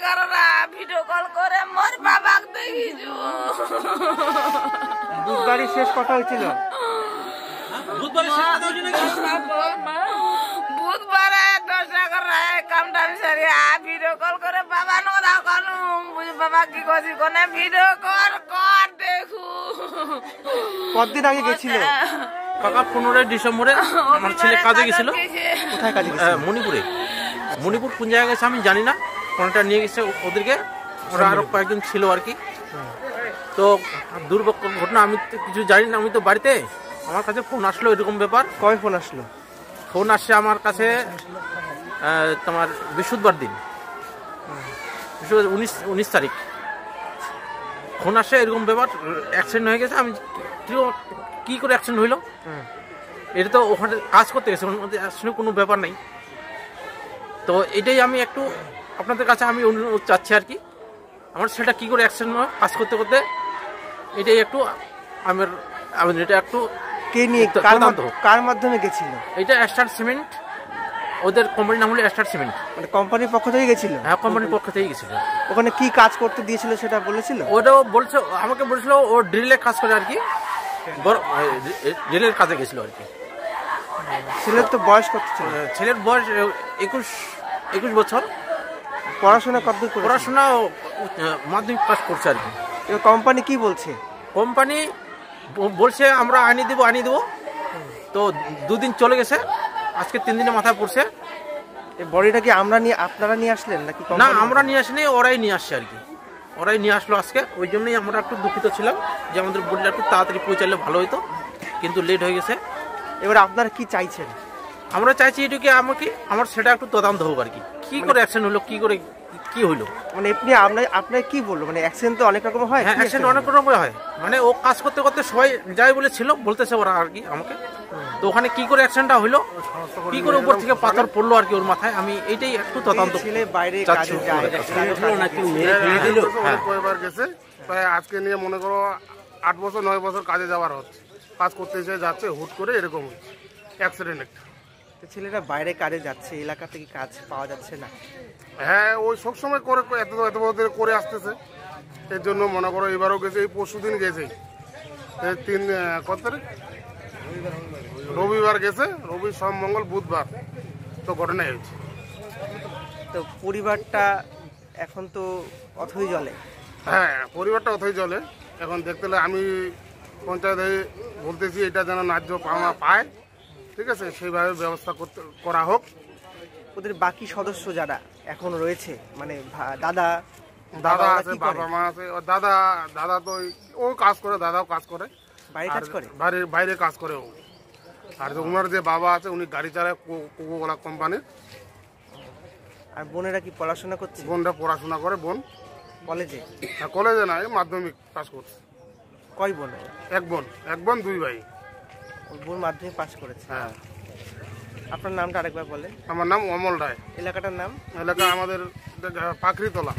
11টা video call করে মোর বাবাকে দেখিছু। বুধবারই শেষ কথা হয়েছিল। বুধবারে 10 কামটা সারিয়া ভিডিও কল করে বাবা নোরা কানু বুঝি বাবা কি কইছি কোনে ভিডিও কল কর দেখু। কতদিন আগে গেছিল কাকা? 15 ডিসেম্বরে আমার ছেলে কাজে গেছিল। কোথায় কাজে গেছিল? মণিপুরে। মণিপুর কোন জায়গায় গেছে আমি জানি না, কোনটা নিয়ে গেছে ওদেরকে, ওরা আরো কয়েকজন ছিল আর কি। তো দুর্ভাগ্য ঘটনা, আমি তো কিছু জানি না, আমি তো বাড়িতে। আমার কাছে ফোন আসলো এরকম ব্যাপার। কবে ফোন আসলো? ফোন আসছে আমার কাছে তোমার বৃহস্পতিবার দিন, 19 তারিখ ফোন আসে এরকম ব্যাপার, অ্যাক্সিডেন্ট হয়ে গেছে। আমি কি করে অ্যাক্সিডেন্ট হইলো? এটা তো ওখানে কাজ করতে গেছে, ওর মধ্যে অ্যাক্সিডেন্ট কোনো ব্যাপার নেই। তো এটাই আমি একটু আপনাদের কাছে আমি অনুরোধ চাচ্ছি আর কি, আমার সেটা কী করে অ্যাক্সিডেন্ট হয় কাজ করতে করতে, এটাই একটু আমার এটা একটু কে নিয়ে কার মাধ্যমে গেছিল? এটা স্টার সিমেন্ট, ওদের কোম্পানির নাম হলো স্টার সিমেন্ট। মানে কোম্পানির পক্ষ থেকে গেছিল? হ্যাঁ, কোম্পানির পক্ষ থেকে গেছিল। ওখানে কি কাজ করতে দিয়েছিল সেটা বলেছিল? ওটাও বলছে, আমাকে বলেছিল ও ড্রিলের কাজ করে আর কি, ড্রিলের কাজে গেছিল আর কি। ছেলের তো বয়স কত ছিল? ছেলের বয়স 21 বছর। পড়াশোনা কতদূর করেছে? পড়াশোনা মাধ্যমিক পাস করছে আর কি। কোম্পানি কি বলছে? কোম্পানি বলছে আমরা আনিয়ে দেবো। তো 2 দিন চলে গেছে, আজকে 3 দিনের মাথায় পড়ছে। এই বডিটা কি আপনারা নিয়ে আসলেন নাকি? না, আমরা নিয়ে আসিনি, ওরাই নিয়ে আসছে আর কি। ওরাই নিয়ে আসলো আজকে। ওই জন্যই আমরা একটু দুঃখিত ছিলাম যে আমাদের বডিটা একটু তাড়াতাড়ি পৌঁছালে ভালো হতো, কিন্তু লেট হয়ে গেছে। এবার আপনারা কি চাইছেন? আমরা চাইছি এটুকু আমার সেটা একটু তদন্ত হোক আর কি, কি করে অ্যাকশন হলো, কি হইলো। মানে আপনার কি বললো? মানে অ্যাক্সিডেন্ট তো অনেক রকম হয়। হ্যাঁ, অ্যাকশন অনেক রকম হয়। মানে ও কাজ করতে করতে সবাই যাই বলেছিল, বলতেছে ওরা আর কি আমাকে। তো ওখানে কি করে অ্যাকশনটা হইলো, কি করে উপর থেকে পাথর পড়লো আর কি ওর মাথায়, আমি এইটাই একটু তদন্ত ছেলে বাইরে চাচ্ছি। গেছে প্রায় আজকে নিয়ে মনে করো 8 বছর 9 বছর কাজে যাওয়ার হচ্ছে, কাজ করতে এসে যাচ্ছে, হুট করে এরকম অ্যাক্সিডেন্ট একটা। ছেলেরা বাইরে কাজে যাচ্ছে, এলাকা থেকে কাজ পাওয়া যাচ্ছে না। হ্যাঁ, ওই সবসময় করে এত বছর করে আসতেছে, এর জন্য মনে করো এবারও গেছে, এই পরশু দিন গেছে, কত তারিখ? রবিবার গেছে, রবি সোম মঙ্গল বুধবার তো ঘটনা হয়েছে। তো পরিবারটা এখন তো অথই জলে। হ্যাঁ, পরিবারটা অথই জলে। এখন দেখতে হলে আমি পঞ্চায়েতে বলতেছি এটা যেন ন্যায্য পাওনা পায়, ঠিক আছে, সেইভাবে ব্যবস্থা করা হোক। ওদের বাকি সদস্য যারা এখন রয়েছে, মানে দাদা আছে, বাবা মা আছে। দাদা তো ও কাজ করে, দাদাও কাজ করে, বাইরে কাজ করে, বাইরে কাজ করে ও। আর ওনার যে বাবা আছে উনি গাড়ি চালায় কোকোকোলা কোম্পানির। আর বোনেরা কি পড়াশোনা করছে? বোনটা পড়াশোনা করে। বোন কলেজে? হ্যাঁ, কলেজে না, মাধ্যমিক পাস করছে। কয় বোন? এক বোন 2 ভাই। ওই বোন মাধ্যমিক পাস করেছে। হ্যাঁ। আপনার নামটা আরেকবার বলেন। আমার নাম অমল রায়। এলাকাটার নাম? এলাকা আমাদের পাখরিতলা।